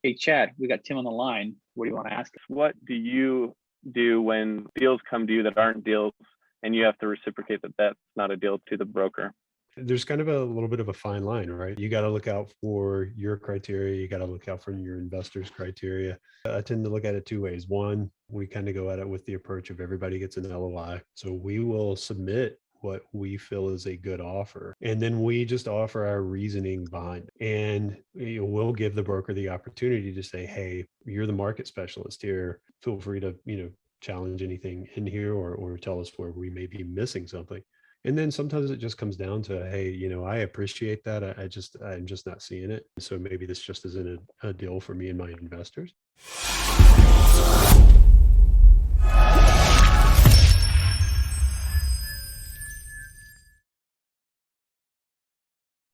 Hey, Chad, we got Tim on the line. What do you want to ask him? What do you do when deals come to you that aren't deals and you have to reciprocate that that's not a deal to the broker? There's kind of a little bit of a fine line, right? You got to look out for your criteria. You got to look out for your investors' criteria. I tend to look at it two ways. One, we kind of go at it with the approach of everybody gets an LOI. So we will submit what we feel is a good offer. And then we just offer our reasoning behind it. And we'll give the broker the opportunity to say, hey, you're the market specialist here. Feel free to, challenge anything in here or tell us where we may be missing something. And then sometimes it just comes down to, hey, I appreciate that. I'm just not seeing it. So maybe this just isn't a deal for me and my investors.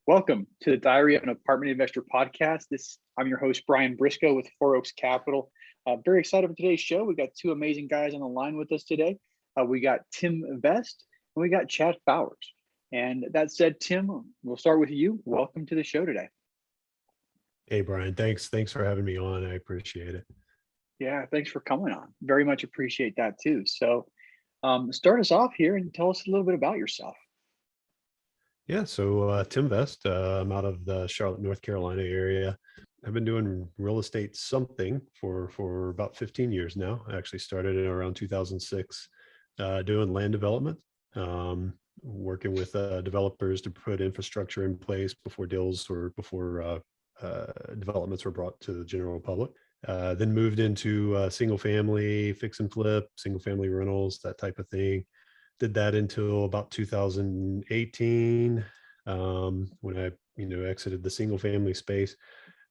Welcome to the Diary of an Apartment Investor podcast. I'm your host, Brian Briscoe with Four Oaks Capital. Very excited for today's show. We got two amazing guys on the line with us today. We got Tim Vest and we got Chad Fowers. And that said, Tim, we'll start with you. Welcome to the show today. Hey, Brian, thanks for having me on. I appreciate it. Yeah, thanks for coming on. Very much appreciate that too. So start us off here and tell us a little bit about yourself. Yeah, so Tim Vest, I'm out of the Charlotte, North Carolina area. I've been doing real estate something for about 15 years now. I actually started in around 2006 doing land development, working with developers to put infrastructure in place before deals or before developments were brought to the general public. Then moved into single family, fix and flip, single family rentals, that type of thing. Did that until about 2018 when I exited the single family space,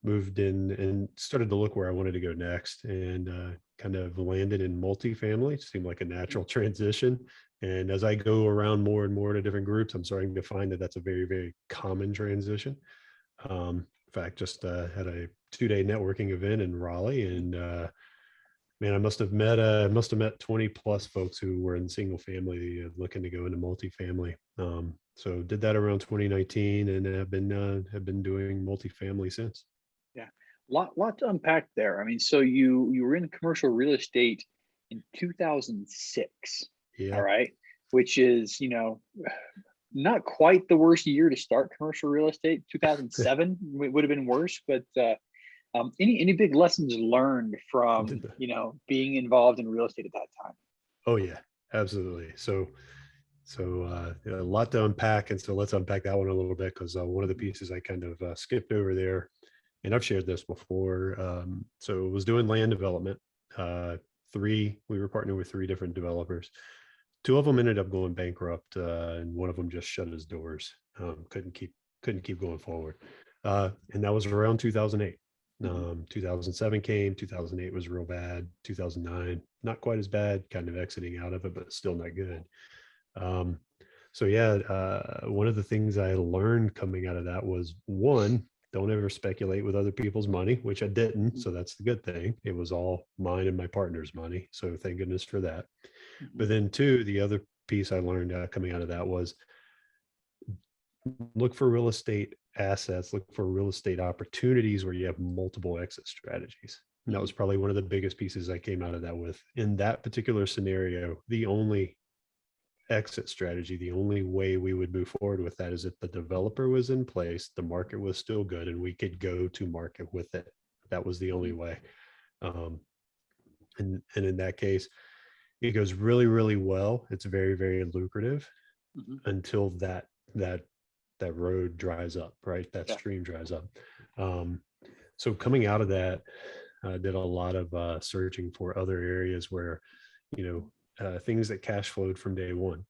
moved in and started to look where I wanted to go next, and kind of landed in multifamily. It seemed like a natural transition. And as I go around more and more to different groups, I'm starting to find that that's a very, very common transition. In fact, just had a 2-day networking event in Raleigh, and man, I must have met 20 plus folks who were in single family looking to go into multifamily. So did that around 2019 and have been doing multifamily since. Yeah, lot to unpack there. I mean, so you were in commercial real estate in 2006. Yeah. All right, which is not quite the worst year to start commercial real estate. 2007 would have been worse, but any big lessons learned from being involved in real estate at that time? Oh yeah, absolutely. So a lot to unpack, and so let's unpack that one a little bit, because one of the pieces I kind of skipped over there, and I've shared this before. So was doing land development. We were partnered with 3 different developers. 2 of them ended up going bankrupt, and one of them just shut his doors. Couldn't keep going forward, and that was around 2008. 2007 came, 2008 was real bad, 2009 not quite as bad, kind of exiting out of it, but still not good. So yeah, one of the things I learned coming out of that was, one, don't ever speculate with other people's money, which I didn't. So that's the good thing. It was all mine and my partner's money. So thank goodness for that. But then 2, the other piece I learned coming out of that was look for real estate assets, look for real estate opportunities where you have multiple exit strategies. And that was probably one of the biggest pieces I came out of that with. In that particular scenario, the only exit strategy, the only way we would move forward with that is if the developer was in place, the market was still good, and we could go to market with it. That was the only way. And in that case, it goes really, really well. It's very, very lucrative until that road dries up, right? That stream dries up. So coming out of that, I did a lot of searching for other areas where, things that cash flowed from day one,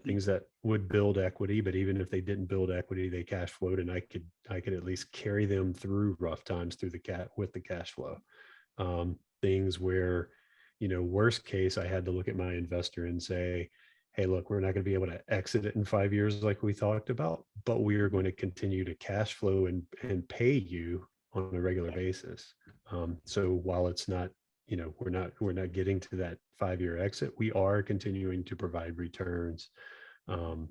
things that would build equity, but even if they didn't build equity, they cash flowed, and I could at least carry them through rough times with the cash flow. Things where, worst case, I had to look at my investor and say, hey, look, we're not going to be able to exit it in 5 years like we talked about, but we are going to continue to cash flow and pay you on a regular basis. So while it's not, we're not getting to that 5-year exit, we are continuing to provide returns. And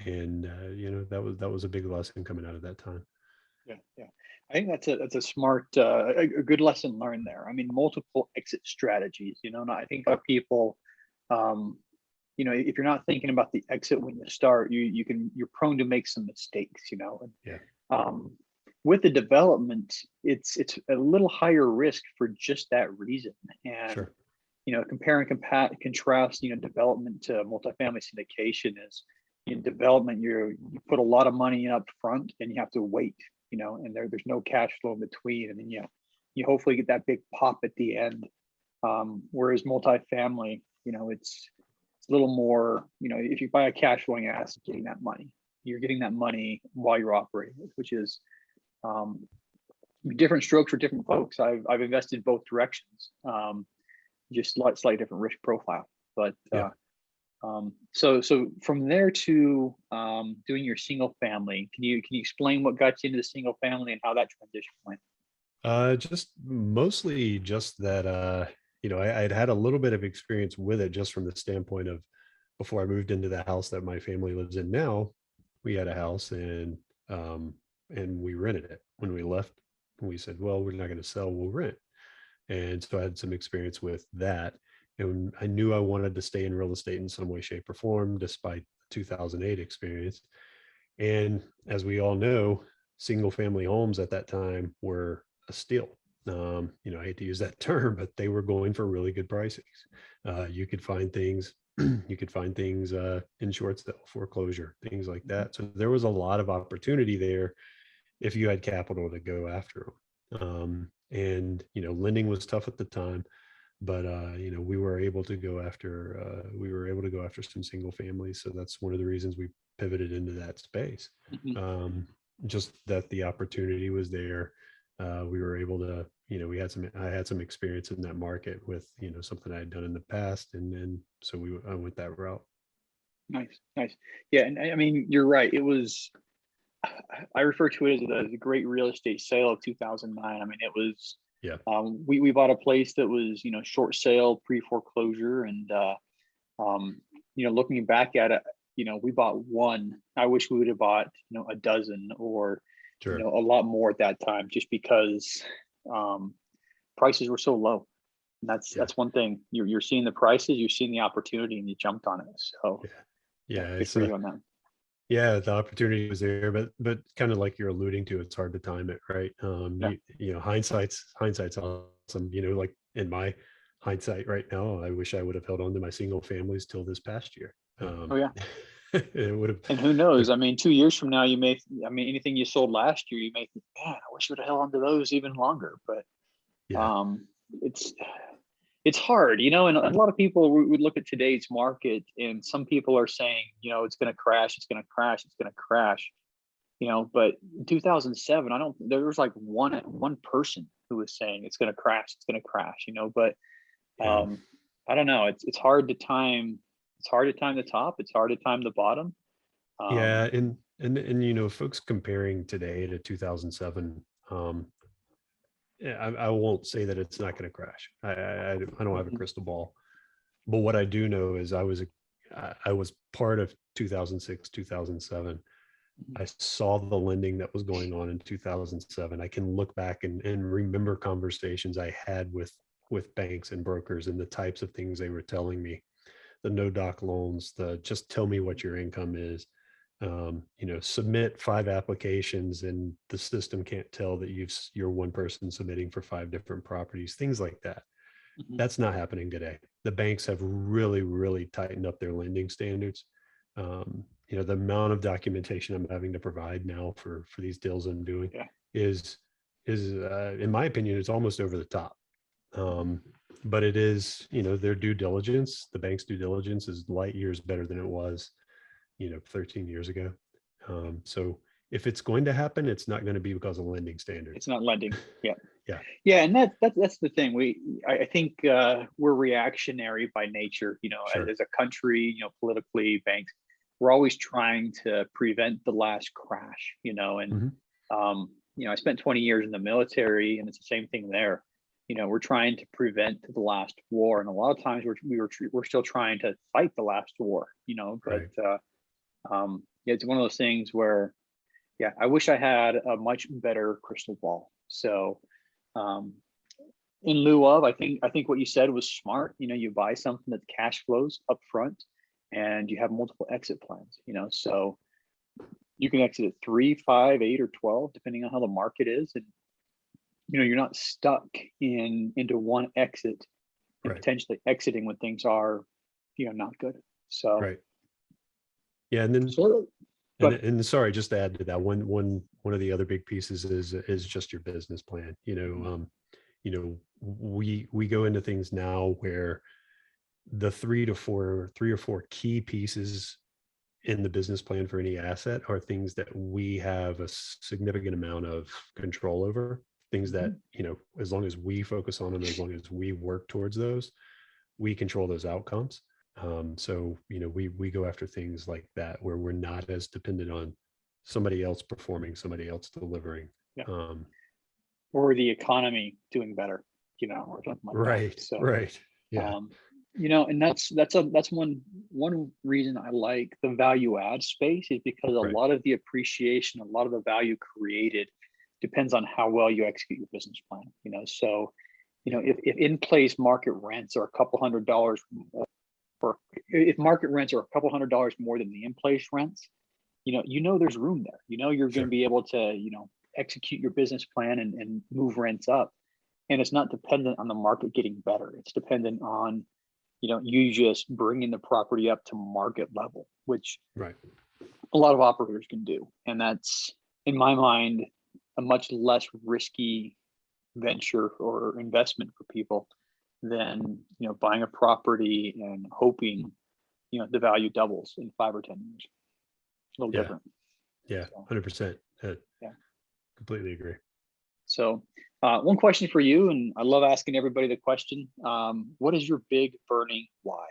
that was a big lesson coming out of that time. Yeah. I think that's a smart, a good lesson learned there. I mean, multiple exit strategies. I think a lot of people, um, if you're not thinking about the exit when you start, you're prone to make some mistakes. And Yeah, with the development, it's a little higher risk for just that reason. And sure. compare and contrast, development to multifamily syndication is in development, you put a lot of money in up front and you have to wait, and there's no cash flow in between. And then you hopefully get that big pop at the end. Whereas multifamily, it's a little more, if you buy a cash flowing asset, you're getting that money while you're operating, which is different strokes for different folks. I've invested both directions. Just slightly different risk profile. But Yeah. so from there to doing your single family, can you explain what got you into the single family and how that transition went? Just mostly just that, I'd had a little bit of experience with it just from the standpoint of before I moved into the house that my family lives in now. We had a house and we rented it. When we left, we said, well, we're not going to sell, we'll rent. And so I had some experience with that. And I knew I wanted to stay in real estate in some way, shape, or form, despite the 2008 experience. And as we all know, single family homes at that time were a steal. I hate to use that term, but they were going for really good pricings. You could find things, in short sale, foreclosure, things like that. So there was a lot of opportunity there if you had capital to go after them. And lending was tough at the time, but we were able to go after some single families. So that's one of the reasons we pivoted into that space. Mhm. Just that the opportunity was there. We were able to, I had some experience in that market with, something I had done in the past. And then, so I went that route. Nice. Yeah, and I mean, you're right. It was, I refer to it as the great real estate sale of 2009. I mean, it was, Yeah, we bought a place that was, short sale, pre-foreclosure. And, looking back at it, we bought one. I wish we would have bought, a dozen or, sure. a lot more at that time, just because prices were so low. And Yeah. that's one thing. You're seeing the prices, you're seeing the opportunity, and you jumped on it. So Yeah. good for you on that. Yeah, the opportunity was there, but kind of like you're alluding to, it's hard to time it, right? Yeah. Hindsight's awesome. Like in my hindsight right now, I wish I would have held on to my single families till this past year. Oh yeah. It would have. And who knows? I mean, 2 years from now, anything you sold last year, you may think, man, I wish I would have held on to those even longer. But Yeah, it's hard, and a lot of people would look at today's market, and some people are saying, it's going to crash, it's going to crash, it's going to crash. But in 2007, there was like one person who was saying it's going to crash, it's going to crash. But yeah, I don't know. It's hard to time. It's hard to time the top. It's hard to time the bottom. yeah. And folks comparing today to 2007. Yeah, I won't say that it's not going to crash. I don't have a Mhm. crystal ball, but what I do know is I was part of 2006, 2007. Mhm. I saw the lending that was going on in 2007. I can look back and remember conversations I had with banks and brokers and the types of things they were telling me. The no doc loans, the just tell me what your income is. Submit 5 applications and the system can't tell that you're one person submitting for 5 different properties, things like that. Mhm. That's not happening today. The banks have really, really tightened up their lending standards. The amount of documentation I'm having to provide now for these deals I'm doing Yeah. is in my opinion, it's almost over the top. But it is, their due diligence, the bank's due diligence is light years better than it was, 13 years ago. So if it's going to happen, it's not going to be because of lending standards. It's not lending. Yeah. Yeah, Yeah, and that's the thing. I think we're reactionary by nature. sure. As a country, politically, banks, we're always trying to prevent the last crash. And Mhm. I spent 20 years in the military, and it's the same thing there. We're trying to prevent the last war, and a lot of times we're still trying to fight the last war. But Right. yeah, it's one of those things where Yeah, I wish I had a much better crystal ball. So, um, in lieu of, I think what you said was smart. You buy something that cash flows up front, and you have multiple exit plans. So you can exit at 3, 5, 8, or 12, depending on how the market is, and you're not stuck into one exit and Right. potentially exiting when things are not good. So, Right. Yeah. And then, so but and sorry, just to add to that, one of the other big pieces is just your business plan. We go into things now where the three or four key pieces in the business plan for any asset are things that we have a significant amount of control over, things that, as long as we focus on them, as long as we work towards those, we control those outcomes. So, we go after things like that where we're not as dependent on somebody else performing, somebody else delivering. yeah, Um, or the economy doing better, or something like that. right. So, Right. Yeah. um, and that's one reason I like the value add space, is because a Right. lot of the appreciation, a lot of the value created depends on how well you execute your business plan. So, if in place market rents are a couple $100 more, or if market rents are a couple $100 more than the in place rents, there's room there. You're going to Sure. be able to execute your business plan and move rents up, and it's not dependent on the market getting better. It's dependent on you just bringing the property up to market level, which Right. a lot of operators can do, and that's, in my mind, a much less risky venture or investment for people than buying a property and hoping the value doubles in 5 or 10 years. A little Yeah. different. Yeah. So, 100%. yeah. Completely agree. So, one question for you, and I love asking everybody the question: what is your big burning why?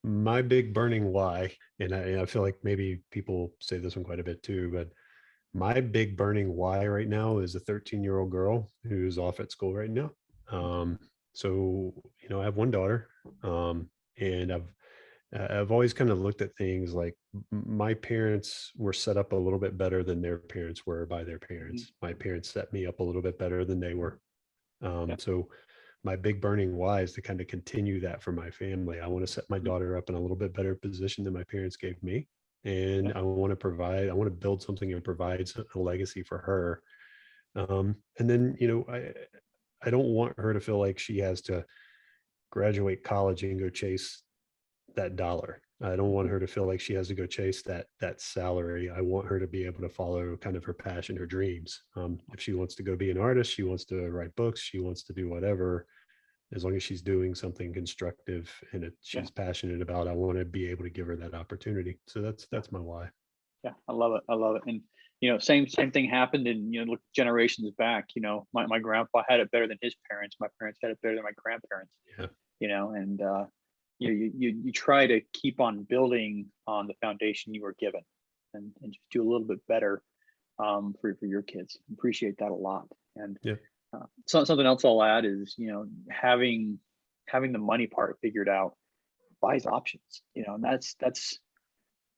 My big burning why, and I feel like maybe people say this one quite a bit too, but my big burning why right now is a 13-year-old girl who's off at school right now. So, I have one daughter, and I've always kind of looked at things like my parents were set up a little bit better than their parents were by their Mhm. parents. My parents set me up a little bit better than they were. Yeah. So my big burning why is to kind of continue that for my family. I want to set my Mhm. daughter up in a little bit better position than my parents gave me. Yeah. And I want to build something and provide a legacy for her. And then, I don't want her to feel like she has to graduate college and go chase that dollar. I don't want Mhm. her to feel like she has to go chase that salary. I want her to be able to follow kind of her passion, her dreams. If she wants to go be an artist, she wants to write books, she wants to do whatever. As long as she's doing something constructive and Yeah. she's passionate about, I want to be able to give her that opportunity. So Yeah. that's my why. Yeah. I love it. I love it. And same thing happened, and look generations back. My grandpa had it better than his parents. My parents had it better than my grandparents. Yeah. And you try to keep on building on the foundation you were given, and just do a little bit better for your kids. Appreciate that a lot. And Yeah. something else I'll add is having the money part figured out buys options. And that's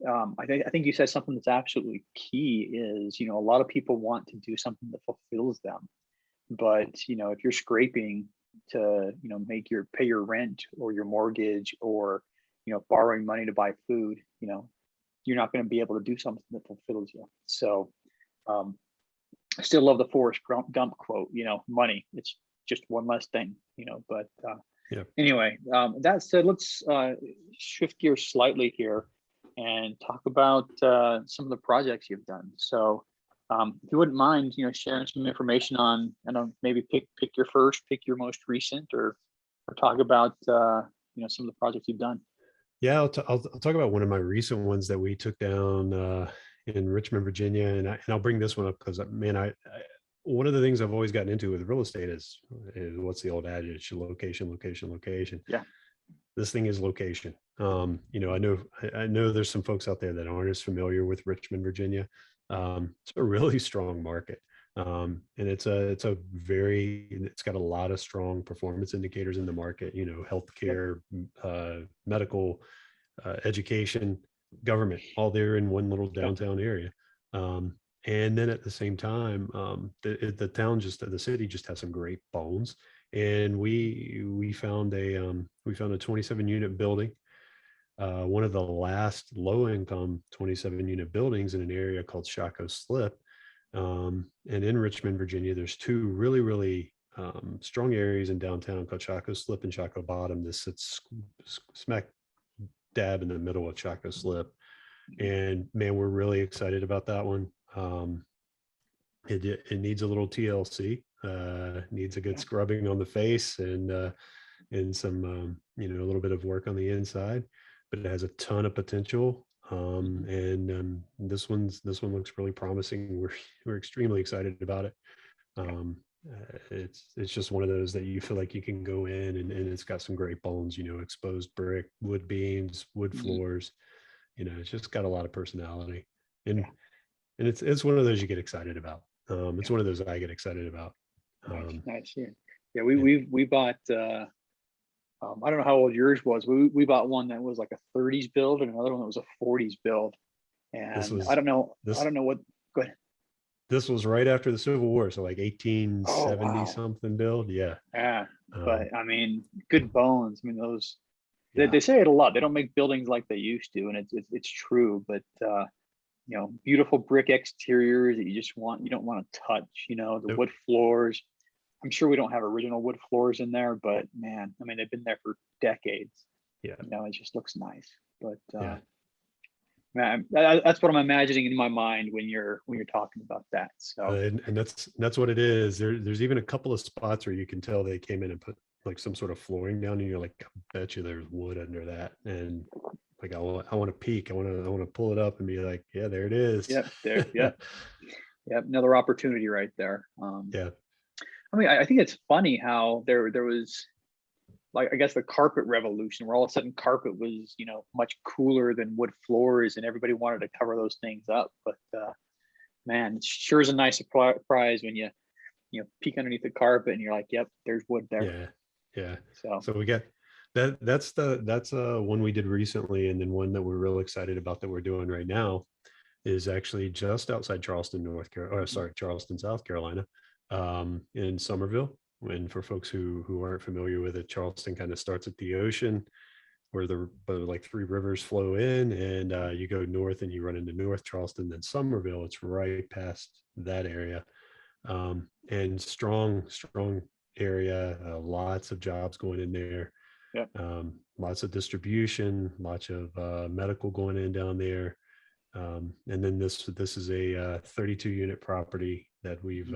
I think you said something that's absolutely key is a lot of people want to do something that fulfills them, but if you're scraping to pay your rent or your mortgage, or borrowing money to buy food, you're not going to be able to do something that fulfills you. So, I still love the Forrest Gump quote, money, it's just one less thing. But Yeah. anyway, that said, let's shift gears slightly here and talk about some of the projects you've done. So, if you wouldn't mind, sharing some information on, maybe pick your most recent, or talk about some of the projects you've done. Yeah. I'll talk about one of my recent ones that we took down in Richmond, Virginia. And I'll bring this one up because, man, one of the things I've always gotten into with real estate is what's the old adage: location, location, location. Yeah. This thing is location. I know there's some folks out there that aren't as familiar with Richmond, Virginia. It's a really strong market. And it's got a lot of strong performance indicators in the market, Yep. healthcare, medical, education, government, all there in one little Yeah. downtown area. And then at the same time, the city just has some great bones. And we found a 27 unit building, one of the last low income 27 unit buildings in an area called Shaco Slip. And in Richmond, Virginia, there's two really, really strong areas in downtown called Shaco Slip and Shaco Bottom. This sits smack dab in the middle of Shaco Slip. And man, we're really excited about that one. It needs a little TLC, needs a good scrubbing on the face and some, a little bit of work on the inside, but it has a ton of potential. And this one looks really promising. We're extremely excited about it. It's just one of those that you feel like you can go in and it's got some great bones, exposed brick, wood beams, wood floors. It's just got a lot of personality, and it's one of those you get excited about. It's one of those I get excited about. Nice. Yeah. We bought. I don't know how old yours was. We bought one that was like a 30s build and another one that was a 40s build. And I don't know what. Go ahead. This was right after the Civil War, so like 1870 something build. Yeah. Yeah. But I mean, good bones. I mean, those. They say it a lot. They don't make buildings like they used to, and it's true. But beautiful brick exteriors that you don't want to touch. The wood floors. I'm sure we don't have original wood floors in there, but man, I mean, they've been there for decades. Yeah. It just looks nice. But man, that's what I'm imagining in my mind when you're talking about that. So and that's what it is. There's even a couple of spots where you can tell they came in and put like some sort of flooring down, and you're like, I bet you there's wood under that. And like, I want to peek. I want to pull it up and be like, yeah, there it is. Yep. There. Yep. Yep. Another opportunity right there. Yeah. I mean, I think it's funny how there was, like, I guess the carpet revolution, where all of a sudden carpet was, much cooler than wood floors, and everybody wanted to cover those things up. But man, it sure is a nice surprise when you peek underneath the carpet and you're like, yep, there's wood there. Yeah. So we got that. That's one we did recently, and then one that we're real excited about that we're doing right now is actually just outside Charleston, Charleston, South Carolina. In Somerville. And for folks who aren't familiar with it, Charleston kind of starts at the ocean where the like three rivers flow in, and you go north and you run into North Charleston. Then Somerville, it's right past that area, and strong area, lots of jobs going in there. Yeah. Lots of distribution, lots of medical going in down there. And then this is a 32 unit property that we've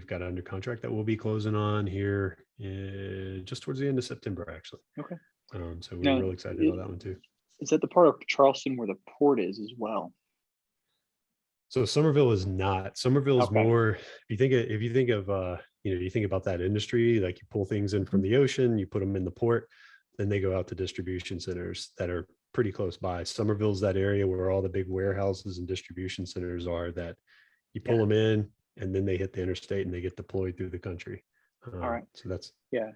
got under contract that we'll be closing on here just towards the end of September, actually. Okay. So we're really excited about that one too. Is that the part of Charleston where the port is as well? So Somerville is not. Somerville is more. If you think of you think about that industry, like you pull things in from the ocean, you put them in the port, then they go out to distribution centers that are pretty close by. Somerville's that area where all the big warehouses and distribution centers are, that you pull them in, and then they hit the interstate and they get deployed through the country. All right. So that's. Yeah.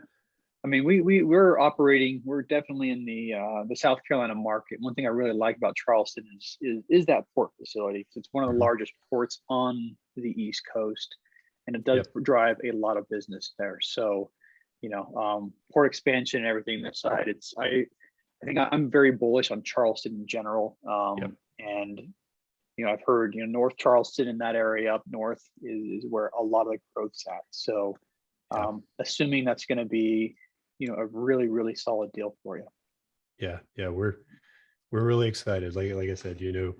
I mean, we're definitely in the South Carolina market. One thing I really like about Charleston is that port facility. It's one of the largest ports on the East Coast, and it does drive a lot of business there. So, port expansion and everything aside, I think I'm very bullish on Charleston in general. And I've heard, North Charleston in that area up north is where a lot of the growth's at. So assuming that's going to be, a really, really solid deal for you. Yeah. We're really excited. Like I said, you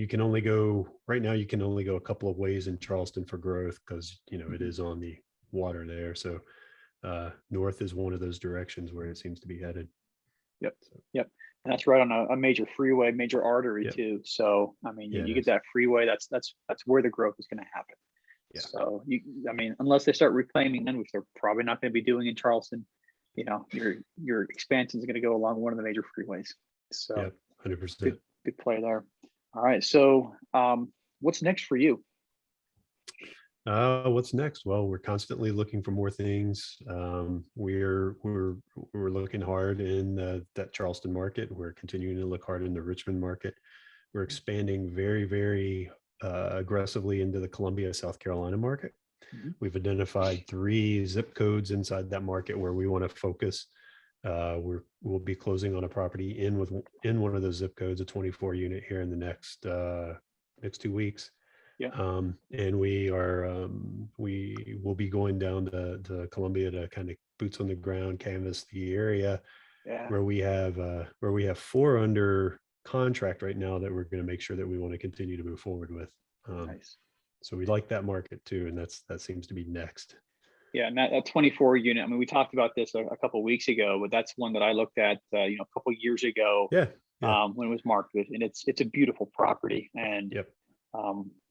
can only go right now, you can only go a couple of ways in Charleston for growth because, it is on the water there. So north is one of those directions where it seems to be headed. Yep. And that's right on a major freeway, major artery too. So, I mean, you get that freeway, that's where the growth is going to happen. Yeah. So unless they start reclaiming land, which they're probably not going to be doing in Charleston, your expansion is going to go along one of the major freeways. So 100%. Good play there. All right. So what's next for you? What's next? Well, we're constantly looking for more things. We're looking hard in that Charleston market. We're continuing to look hard in the Richmond market. We're expanding very, very aggressively into the Columbia, South Carolina market. Mhm. We've identified 3 zip codes inside that market where we want to focus. We'll be closing on a property in one of those zip codes, a 24 unit here in the next 2 weeks. Yeah. And we will be going down to Columbia to kind of boots on the ground, canvas the area Yeah. where we have 4 under contract right now that we're going to make sure that we want to continue to move forward with. Nice. So we like that market too, and that seems to be next. Yeah, and that 24 unit. I mean, we talked about this a couple of weeks ago, but that's one that I looked at, a couple of years ago. Yeah. When it was marketed, and it's a beautiful property. And Yep.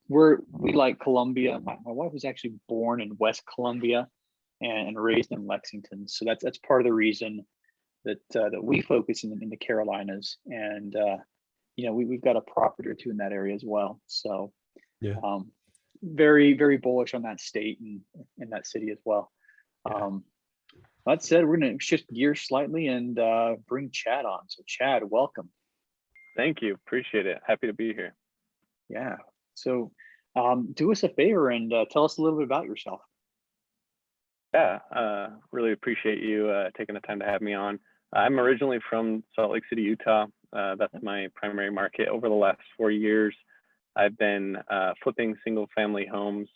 we like Columbia. My wife was actually born in West Columbia and raised in Lexington, so that's part of the reason that we focus in the Carolinas. And we've got a property or 2 in that area as well. So Yeah. very, very bullish on that state and in that city as well. Yeah. That said, we're going to shift gears slightly and bring Chad on. So Chad, welcome. Thank you. Appreciate it. Happy to be here. Yeah. So do us a favor and tell us a little bit about yourself. Yeah, really appreciate you taking the time to have me on. I'm originally from Salt Lake City, Utah. That's my primary market. Over the last 4 years, I've been flipping single family homes.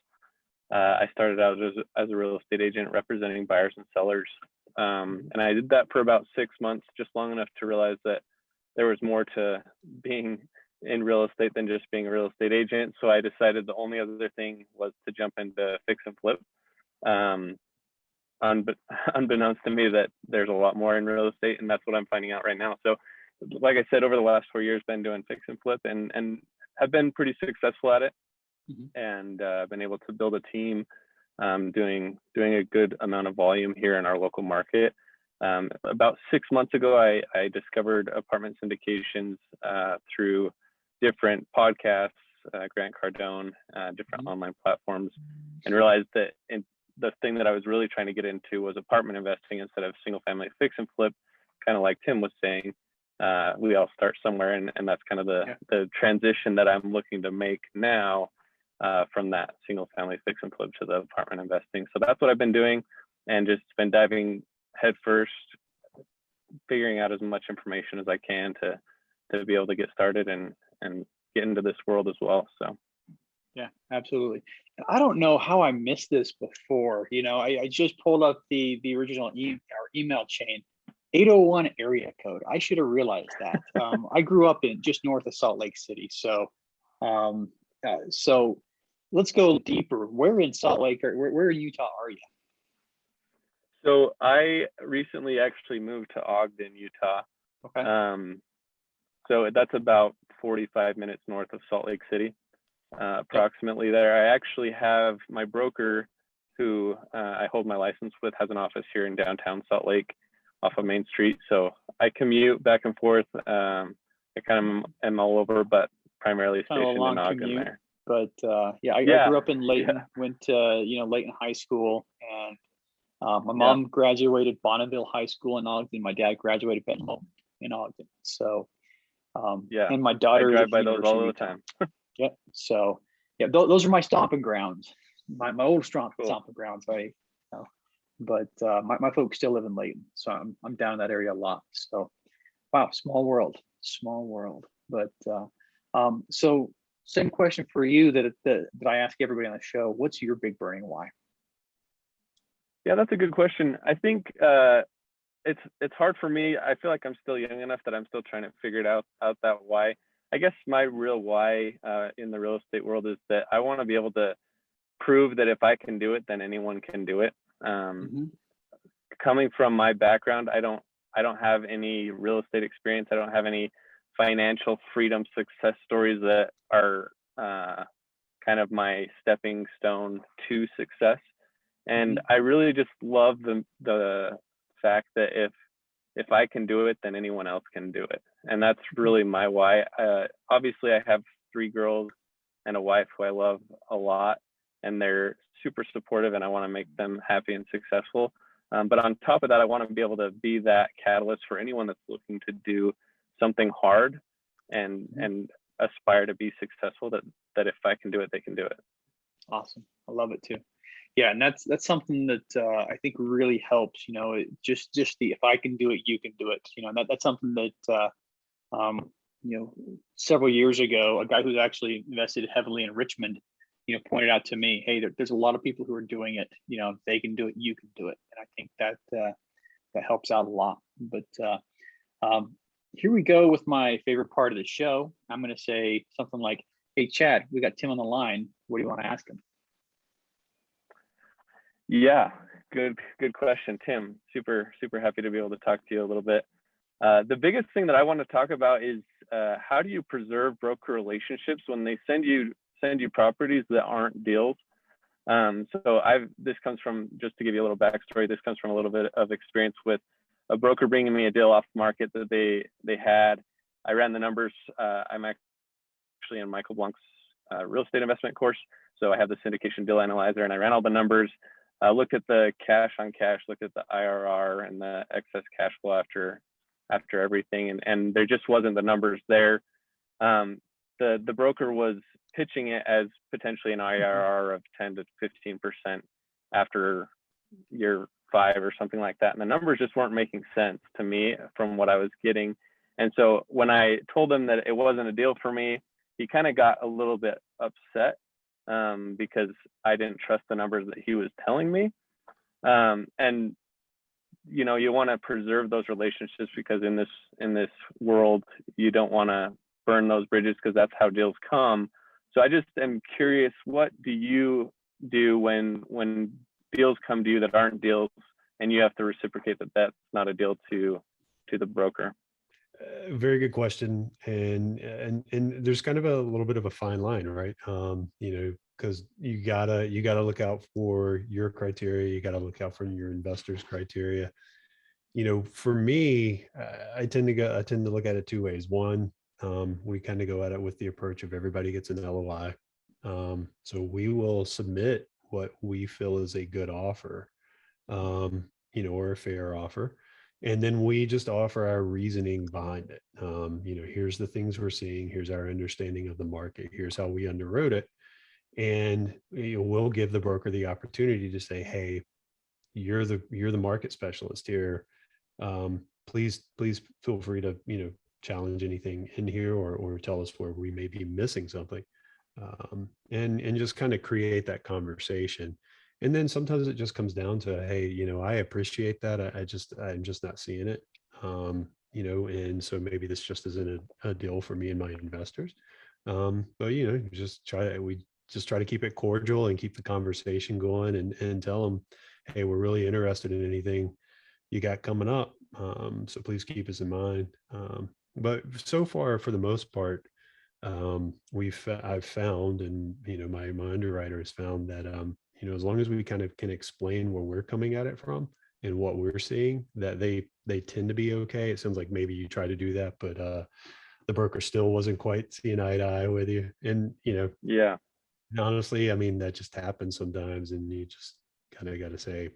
I started out as a real estate agent representing buyers and sellers. And I did that for about 6 months, just long enough to realize that there was more to being in real estate than just being a real estate agent. So I decided the only other thing was to jump into fix and flip. Unbeknownst to me that there's a lot more in real estate, and that's what I'm finding out right now. So like I said, over the last 4 years, been doing fix and flip and have been pretty successful at it. Mhm. And been able to build a team doing a good amount of volume here in our local market. About 6 months ago, I discovered apartment syndications through different podcasts, Grant Cardone, different online platforms, and realized that the thing that I was really trying to get into was apartment investing instead of single family fix and flip, kind of like Tim was saying. We all start somewhere, and that's kind of the transition that I'm looking to make now from that single family fix and flip to the apartment investing. So that's what I've been doing, and just been diving headfirst, figuring out as much information as I can to be able to get started and get into this world as well. So Yeah, absolutely. I don't know how I missed this before. I just pulled up the original email chain, 801 area code. I should have realized that. I grew up in just north of Salt Lake City. So let's go deeper. Where in Salt Lake, or where in Utah are you? So I recently actually moved to Ogden, Utah. Okay. So that's about 45 minutes north of Salt Lake City, approximately there. I actually have my broker who I hold my license with has an office here in downtown Salt Lake off of Main Street. So I commute back and forth. I kind of am all over, but primarily stationed in Ogden there. But I grew up in Layton, went to Layton High School, and my mom graduated Bonneville High School in Ogden. My dad graduated Benton in Ogden. So and my daughter I drive by those all the time. Yep. So those are my stomping grounds. My old stomping grounds. But my folks still live in Layton, so I'm down in that area a lot. So wow, small world. But so same question for you that I ask everybody on the show. What's your big burning why? Yeah, that's a good question. I think it's hard for me. I feel like I'm still young enough that I'm still trying to figure it out that why. I guess my real why in the real estate world is that I want to be able to prove that if I can do it, then anyone can do it. Coming from my background, I don't have any real estate experience. I don't have any financial freedom success stories that are kind of my stepping stone to success. And I really just love the fact that if I can do it, then anyone else can do it. And that's really my why. Obviously, I have 3 girls and a wife who I love a lot, and they're super supportive, and I want to make them happy and successful. But on top of that, I want to be able to be that catalyst for anyone that's looking to do something hard and aspire to be successful, that if I can do it, they can do it. Awesome. I love it too. Yeah, and that's something that I think really helps. Just the if I can do it, you can do it. That's something that several years ago, a guy who's actually invested heavily in Richmond, pointed out to me, hey, there's a lot of people who are doing it. If they can do it, you can do it. And I think that helps out a lot. But here we go with my favorite part of the show. I'm going to say something like, hey, Chad, we got Tim on the line. What do you want to ask him? Yeah, good question, Tim. Super happy to be able to talk to you a little bit. The biggest thing that I want to talk about is how do you preserve broker relationships when they send you properties that aren't deals? This comes from, just to give you a little backstory, this comes from a little bit of experience with a broker bringing me a deal off the market that they had. I ran the numbers. I'm actually in Michael Blank's real estate investment course, so I have the syndication deal analyzer, and I ran all the numbers. Looked at the cash on cash, looked at the IRR and the excess cash flow after everything, and there just wasn't the numbers there. The broker was pitching it as potentially an IRR of 10 to 15% after year 5 or something like that, and the numbers just weren't making sense to me from what I was getting. And so when I told him that it wasn't a deal for me, he kind of got a little bit upset because I didn't trust the numbers that he was telling me. And you want to preserve those relationships, because in this world, you don't want to burn those bridges, because that's how deals come. So I just am curious, what do you do when deals come to you that aren't deals, and you have to reciprocate that that's not a deal to the broker? Very good question. And there's kind of a little bit of a fine line, right? Because you gotta look out for your criteria. You gotta look out for your investors' criteria. For me, I tend to look at it 2 ways. One, we kind of go at it with the approach of everybody gets an LOI. So we will submit what we feel is a good offer, or a fair offer. And then we just offer our reasoning behind it. Here's the things we're seeing. Here's our understanding of the market. Here's how we underwrote it. And we'll give the broker the opportunity to say, hey, you're the market specialist here. Please feel free to, challenge anything in here or tell us where we may be missing something. And just kind of create that conversation. And then sometimes it just comes down to, hey, I appreciate that. I'm just not seeing it. And so maybe this just isn't a deal for me and my investors. But we just try to keep it cordial and keep the conversation going and tell them, hey, we're really interested in anything you got coming up. So please keep us in mind. But so far, for the most part, I've found, and my underwriter has found that as long as we kind of can explain where we're coming at it from and what we're seeing, that they tend to be okay. It sounds like maybe you try to do that, but the broker still wasn't quite seeing eye to eye with you. And Yeah, honestly, I mean, that just happens sometimes, and you just kind of got to say,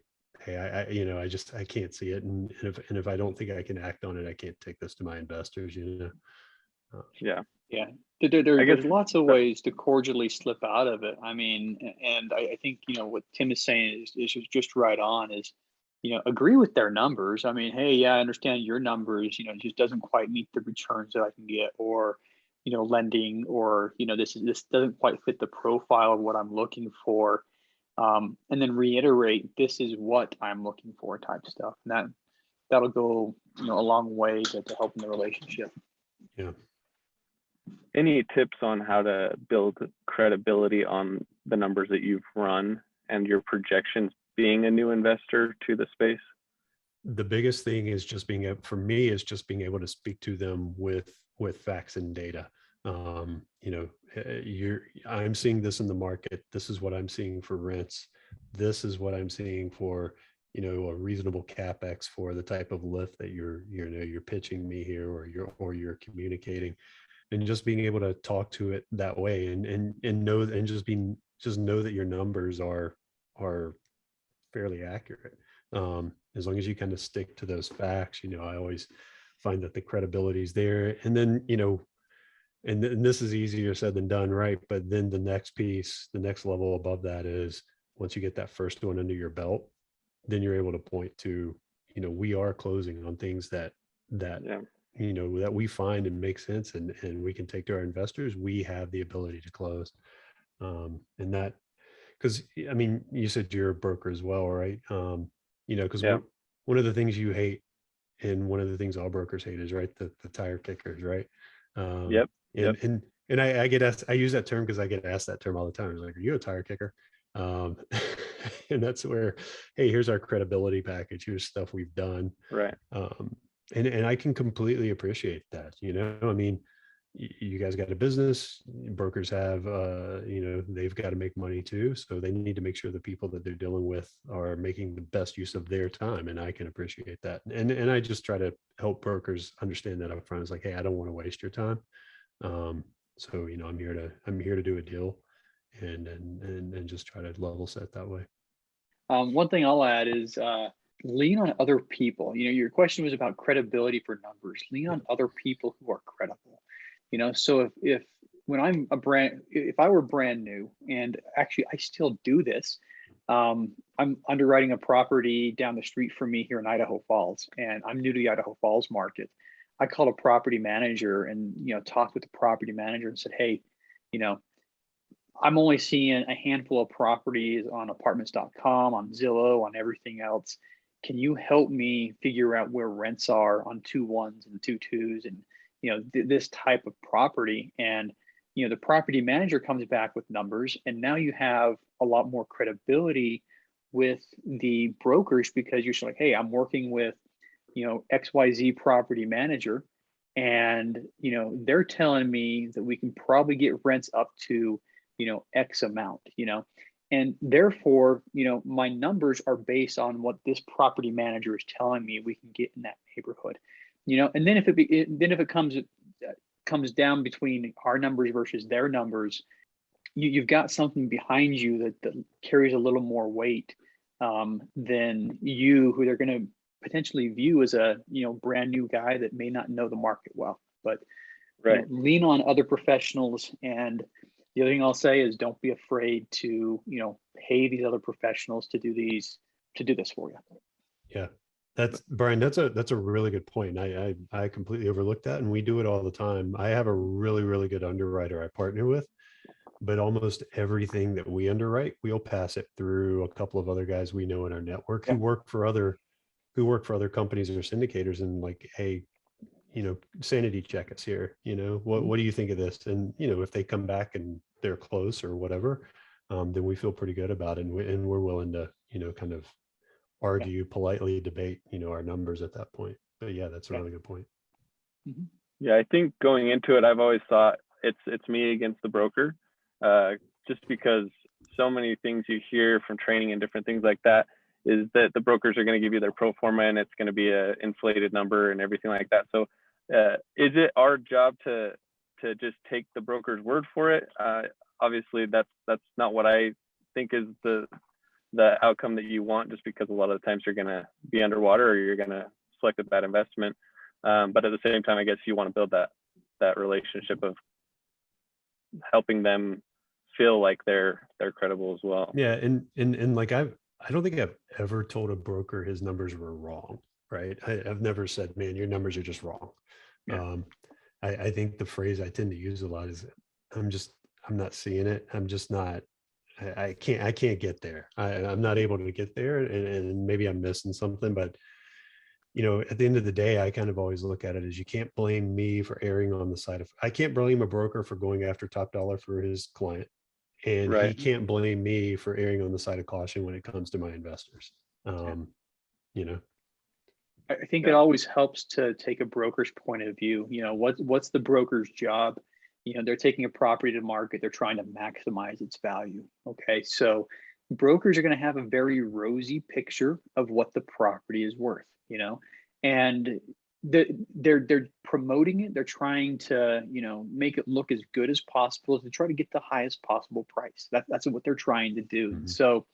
hey, I can't see it, and if I don't think I can act on it, I can't take this to my investors. Yeah. There's lots of ways to cordially slip out of it. I mean, and I think what Tim is saying is just right on. Is agree with their numbers. I mean, hey, yeah, I understand your numbers. It just doesn't quite meet the returns that I can get, or lending, or this doesn't quite fit the profile of what I'm looking for. And then reiterate, this is what I'm looking for, type stuff. And that'll go a long way to helping the relationship. Yeah. Any tips on how to build credibility on the numbers that you've run and your projections being a new investor to the space? The biggest thing is just being able to speak to them with facts and data. I'm seeing this in the market. This is what I'm seeing for rents. This is what I'm seeing for, a reasonable CapEx for the type of lift that you're pitching me here, or you're communicating. And just being able to talk to it that way, and know, and just know that your numbers are fairly accurate. As long as you kind of stick to those facts, I always find that the credibility is there. And then, and this is easier said than done, right? But then the next piece, the next level above that is once you get that first one under your belt, then you're able to point to, we are closing on things that Yeah. That we find and make sense, and we can take to our investors. We have the ability to close. And that, because I mean, you said you're a broker as well, right? Because Yeah. one of the things you hate, and one of the things all brokers hate is, right, the tire kickers, right? Um, Yep. Yep. and I get asked, I use that term because I get asked that term all the time. It's like, are you a tire kicker? Um, and that's where, hey, here's our credibility package. Here's stuff we've done. Right. And I can completely appreciate that. I mean, you guys got a business, brokers have, they've got to make money too. So they need to make sure the people that they're dealing with are making the best use of their time. And I can appreciate that. And I just try to help brokers understand that up front. It's like, hey, I don't want to waste your time. So, I'm here to do a deal and just try to level set that way. One thing I'll add is lean on other people. Your question was about credibility for numbers. Lean on other people who are credible. So if I were brand new, and actually I still do this, I'm underwriting a property down the street from me here in Idaho Falls, and I'm new to the Idaho Falls market. I called a property manager and talked with the property manager and said, hey, I'm only seeing a handful of properties on apartments.com, on Zillow, on everything else. Can you help me figure out where rents are on 2.1s and 2.2s and this type of property? And the property manager comes back with numbers, and now you have a lot more credibility with the brokers, because you're like, hey, I'm working with XYZ property manager, and they're telling me that we can probably get rents up to X amount, and therefore, my numbers are based on what this property manager is telling me we can get in that neighborhood, and then if it comes down between our numbers versus their numbers, you've got something behind you that carries a little more weight than who they're going to potentially view as a brand new guy that may not know the market well. But right. Lean on other professionals. And the other thing I'll say is don't be afraid to pay these other professionals to do this for you. Yeah, that's Brian. That's a really good point. I completely overlooked that, and we do it all the time. I have a really, really good underwriter I partner with, but almost everything that we underwrite, we'll pass it through a couple of other guys we know in our network who work for other companies or syndicators, and like, hey, sanity check us here. What do you think of this? And if they come back and they're close or whatever, then we feel pretty good about it, and we're willing to kind of argue, politely debate our numbers at that point. But yeah, that's a really good point. Mm-hmm. Yeah, I think going into it, I've always thought it's me against the broker, just because so many things you hear from training and different things like that is that the brokers are going to give you their pro forma and it's going to be a inflated number and everything like that. So is it our job to just take the broker's word for it? Obviously that's not what I think is the outcome that you want, just because a lot of the times you're going to be underwater or you're going to select a bad investment. But at the same time, I guess you want to build that relationship of helping them feel like they're credible as well. Yeah. And like, I don't think I've ever told a broker his numbers were wrong, right? I've never said, man, your numbers are just wrong. Yeah. I think the phrase I tend to use a lot is, I'm not seeing it. I'm just not, I can't get there. I'm not able to get there, and maybe I'm missing something, but at the end of the day, I kind of always look at it as, you can't blame me for erring on the side of, I can't blame a broker for going after top dollar for his client. And he can't blame me for erring on the side of caution when it comes to my investors. I think it always helps to take a broker's point of view. What's the broker's job? They're taking a property to market. They're trying to maximize its value. Okay. So brokers are going to have a very rosy picture of what the property is worth, and they're promoting it. They're trying to, make it look as good as possible to try to get the highest possible price. That's what they're trying to do. Mm-hmm. So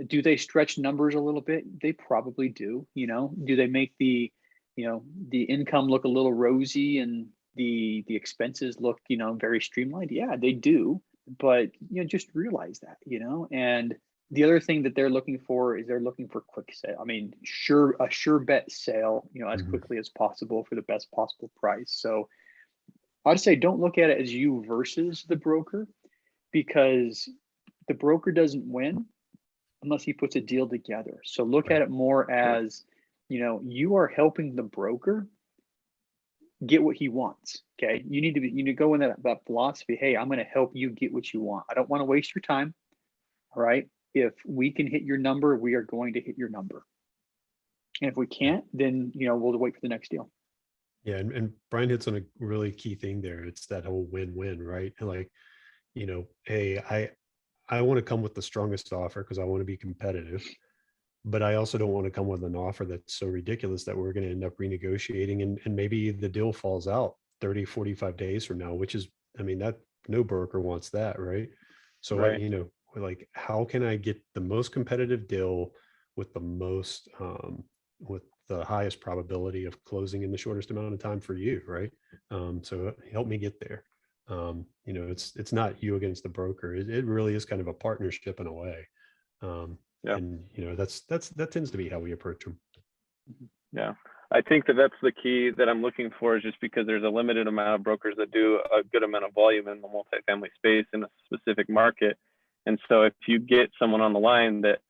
do they stretch numbers a little bit? They probably do. Do they make the income look a little rosy and the expenses look, very streamlined? Yeah, they do. But, just realize that, and the other thing that they're looking for is they're looking for quick sale. I mean, a sure bet sale, as Mhm. quickly as possible for the best possible price. So I'd say don't look at it as you versus the broker, because the broker doesn't win unless he puts a deal together. So look Right. at it more Sure. as, you are helping the broker get what he wants. Okay. You need to go in that philosophy. Hey, I'm going to help you get what you want. I don't want to waste your time. All right. If we can hit your number, we are going to hit your number. And if we Yeah. can't, then, we'll wait for the next deal. Yeah. And Brian hits on a really key thing there. It's that whole win-win, right? And like, hey, I want to come with the strongest offer because I want to be competitive, but I also don't want to come with an offer that's so ridiculous that we're going to end up renegotiating and maybe the deal falls out 30, 45 days from now, which is, I mean, that no broker wants that, right? So Right. like, how can I get the most competitive deal with the most, with the highest probability of closing in the shortest amount of time for you, right? So help me get there. It's not you against the broker. It really is kind of a partnership in a way. Yeah. And that tends to be how we approach them. Yeah. I think that that's the key that I'm looking for, is just because there's a limited amount of brokers that do a good amount of volume in the multifamily space in a specific market. And so if you get someone on the line that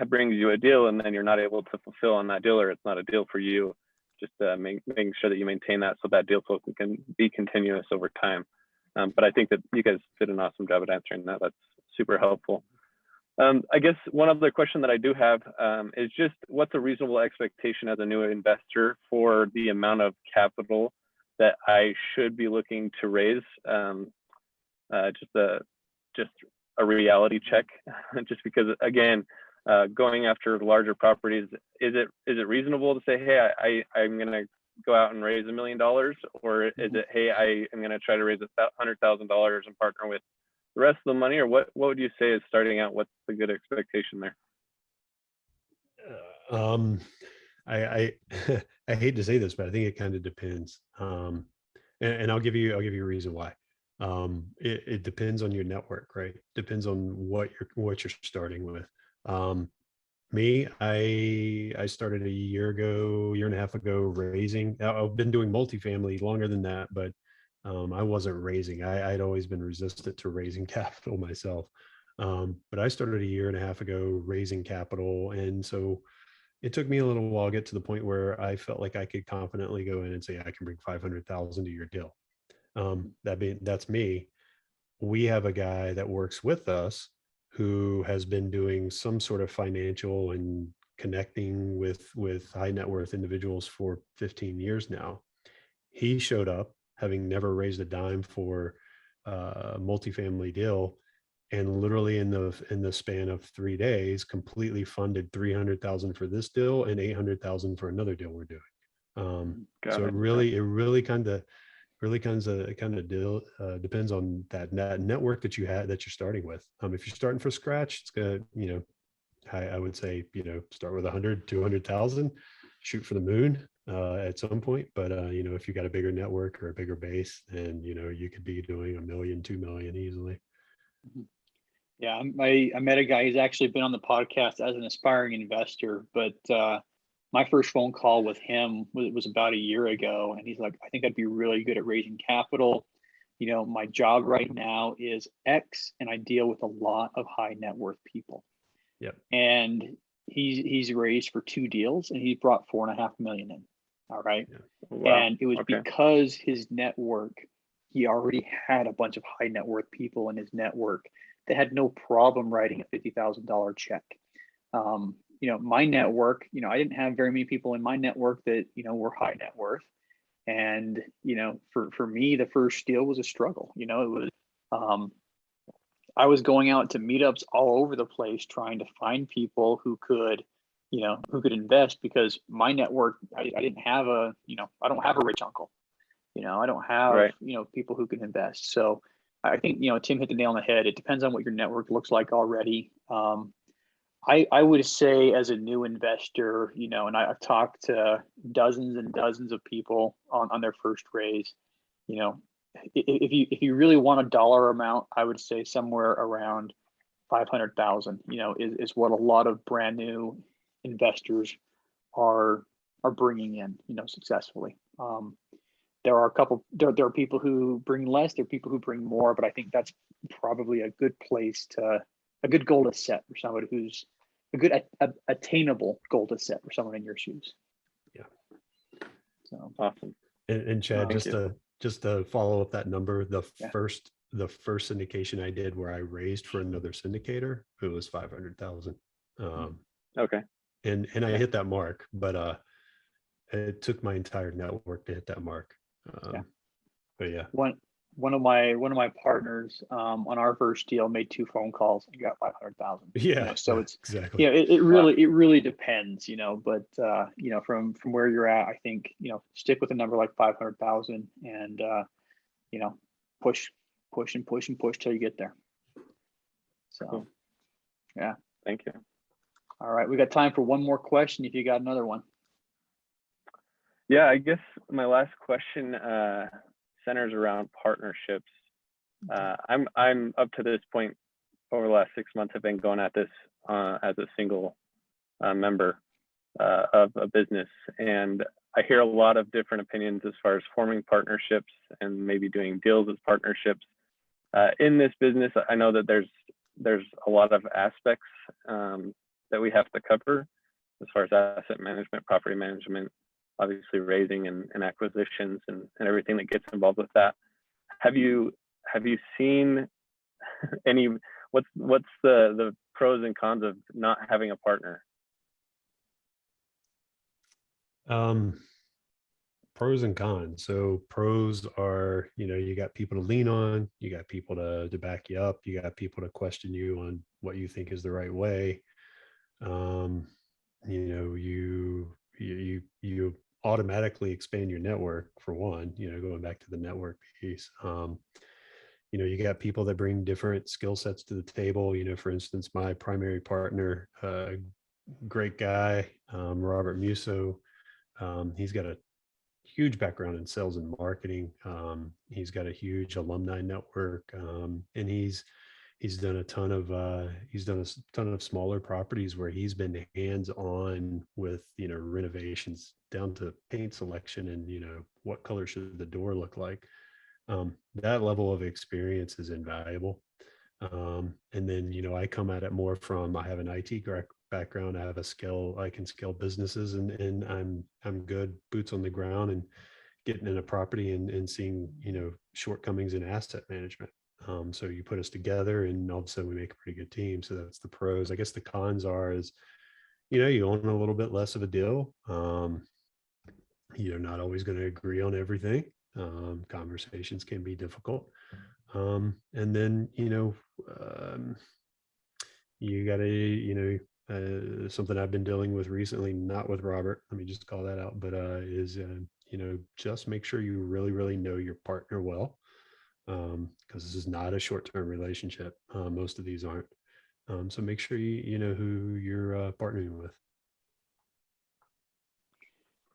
brings you a deal and then you're not able to fulfill on that deal, or it's not a deal for you, just making sure that you maintain that so that deal flow can be continuous over time. But I think that you guys did an awesome job at answering that. That's super helpful. I guess one other question that I do have is just what's a reasonable expectation as a new investor for the amount of capital that I should be looking to raise? Just a reality check, just because again, going after larger properties, is it reasonable to say, hey, I'm going to go out and raise $1 million, or is it, hey, I am going to try to raise $100,000 and partner with the rest of the money, or what would you say is starting out? What's the good expectation there? I I hate to say this, but I think it kind of depends. And I'll give you a reason why. It depends on your network, right? Depends on what you're starting with. Me, I started a year and a half ago raising. I've been doing multifamily longer than that, but I wasn't raising. I'd always been resistant to raising capital myself. But I started a year and a half ago raising capital. And so it took me a little while to get to the point where I felt like I could confidently go in and say, I can bring 500,000 to your deal. That's me. We have a guy that works with us who has been doing some sort of financial and connecting with high net worth individuals for 15 years now. He showed up having never raised a dime for a multifamily deal, and literally in the span of 3 days completely funded 300,000 for this deal and 800,000 for another deal we're doing. So it really kind of deal depends on that network that you're starting with. If you're starting from scratch, it's gonna, I would say, start with 100, 200,000, shoot for the moon at some point. But if you got a bigger network or a bigger base, then you could be doing 1 million, 2 million easily. Yeah, I met a guy who's actually been on the podcast as an aspiring investor, but my first phone call with him was about a year ago, and he's like, I think I'd be really good at raising capital. My job right now is X, and I deal with a lot of high net worth people. Yep. And he's raised for 2 deals, and he brought 4.5 million in. All right. Yeah. Wow. And it was because his network, he already had a bunch of high net worth people in his network that had no problem writing a $50,000 check. My network, I didn't have very many people in my network that, were high net worth. And, for me, the first deal was a struggle. It was, I was going out to meetups all over the place trying to find people who could invest, because my network, I didn't have I don't have a rich uncle. I don't have, people who can invest. So I think, Tim hit the nail on the head. It depends on what your network looks like already. I would say, as a new investor, and I've talked to dozens and dozens of people on their first raise, you know, if you really want a dollar amount, I would say somewhere around 500,000, is what a lot of brand new investors are bringing in, successfully. There are there are people who bring less, there are people who bring more, but I think that's probably a good goal to set for somebody who's a good attainable goal to set for someone in your shoes. Yeah. So awesome. And Chad, just to follow up that number, the Yeah. first syndication I did where I raised for another syndicator, it was 500,000. Okay. And I hit that mark, but it took my entire network to hit that mark. But yeah. One of my partners on our first deal made 2 phone calls and got 500,000. Yeah. So it's exactly. it really depends, but from where you're at, I think stick with a number like 500,000 and push till you get there. So cool. Yeah. Thank you. All right, we got time for one more question if you got another one. Yeah, I guess my last question centers around partnerships. I'm up to this point over the last 6 months. I've been going at this as a single member of a business, and I hear a lot of different opinions as far as forming partnerships and maybe doing deals as partnerships. In this business, I know that there's a lot of aspects that we have to cover as far as asset management, property management, obviously raising and acquisitions and everything that gets involved with that. Have you seen any, what's the pros and cons of not having a partner? Pros and cons. So pros are, you got people to lean on, you got people to back you up, you got people to question you on what you think is the right way. You automatically expand your network for one, going back to the network piece. You got people that bring different skill sets to the table. For instance, my primary partner, great guy, Robert Musso. He's got a huge background in sales and marketing. He's got a huge alumni network, and he's done a ton of smaller properties where he's been hands-on with renovations down to paint selection and what color should the door look like. That level of experience is invaluable. And then I come at it more from, I have an IT background, I have a skill, I can scale businesses, and I'm good boots on the ground and getting in a property and seeing shortcomings in asset management. So you put us together and all of a sudden we make a pretty good team. So that's the pros. I guess the cons is you own a little bit less of a deal. You're not always going to agree on everything. Conversations can be difficult. And then you got to something I've been dealing with recently, not with Robert, let me just call that out, but is just make sure you really, really know your partner well, because this is not a short-term relationship. Most of these aren't. So make sure you know who you're partnering with.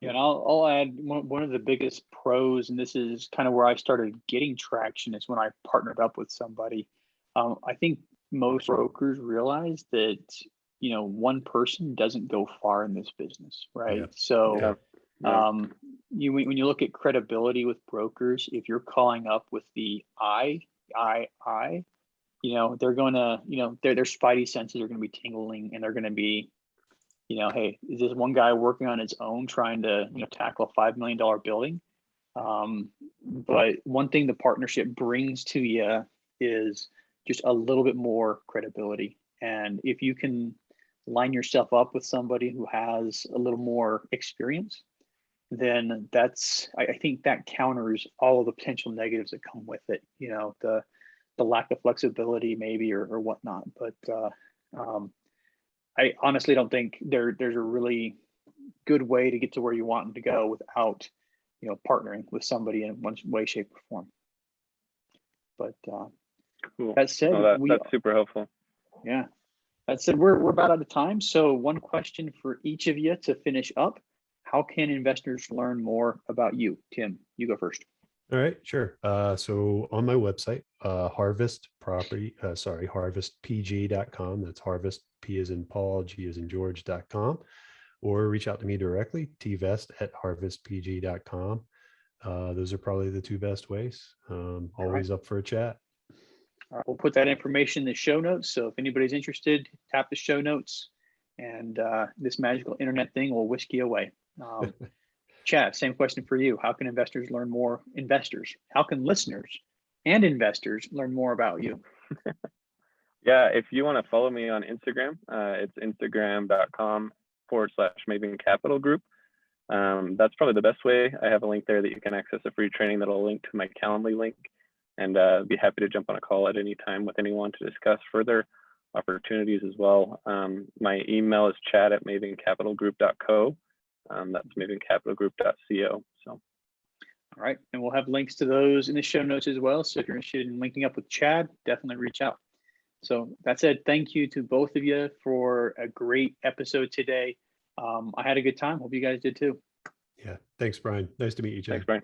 Yeah, and I'll add one of the biggest pros, and this is kind of where I started getting traction, is when I partnered up with somebody. I think most brokers realize that one person doesn't go far in this business, right? Yeah. So when you look at credibility with brokers, if you're calling up with the I, they're gonna, their spidey senses are gonna be tingling, and they're gonna be, hey, is this one guy working on his own trying to tackle a $5 million building? But one thing the partnership brings to you is just a little bit more credibility. And if you can line yourself up with somebody who has a little more experience, then I think that counters all of the potential negatives that come with it. The lack of flexibility maybe or whatnot. But I honestly don't think there's a really good way to get to where you want them to go without, partnering with somebody in one way, shape, or form. But cool. That said, that's super helpful. Yeah. That said, we're about out of time. So one question for each of you to finish up: how can investors learn more about you? Tim, you go first. All right, sure. So on my website, harvestpg.com. That's harvest, P as in Paul, G as in George.com, or reach out to me directly, tvest@harvestpg.com. Those are probably the two best ways. Always up for a chat. All right, we'll put that information in the show notes. So if anybody's interested, tap the show notes and this magical internet thing will whisk you away. Chad, same question for you. How can investors learn more? How can listeners and investors learn more about you? Yeah, if you want to follow me on Instagram, it's instagram.com/Maven Capital Group. That's probably the best way. I have a link there that you can access a free training that'll link to my Calendly link, and be happy to jump on a call at any time with anyone to discuss further opportunities as well. My email is chad@mavencapitalgroup.co. That's mavencapitalgroup.co. So, all right, and we'll have links to those in the show notes as well. So if you're interested in linking up with Chad, definitely reach out. So that said, thank you to both of you for a great episode today. I had a good time. Hope you guys did too. Yeah. Thanks, Brian. Nice to meet you, Chad. thanks, Brian.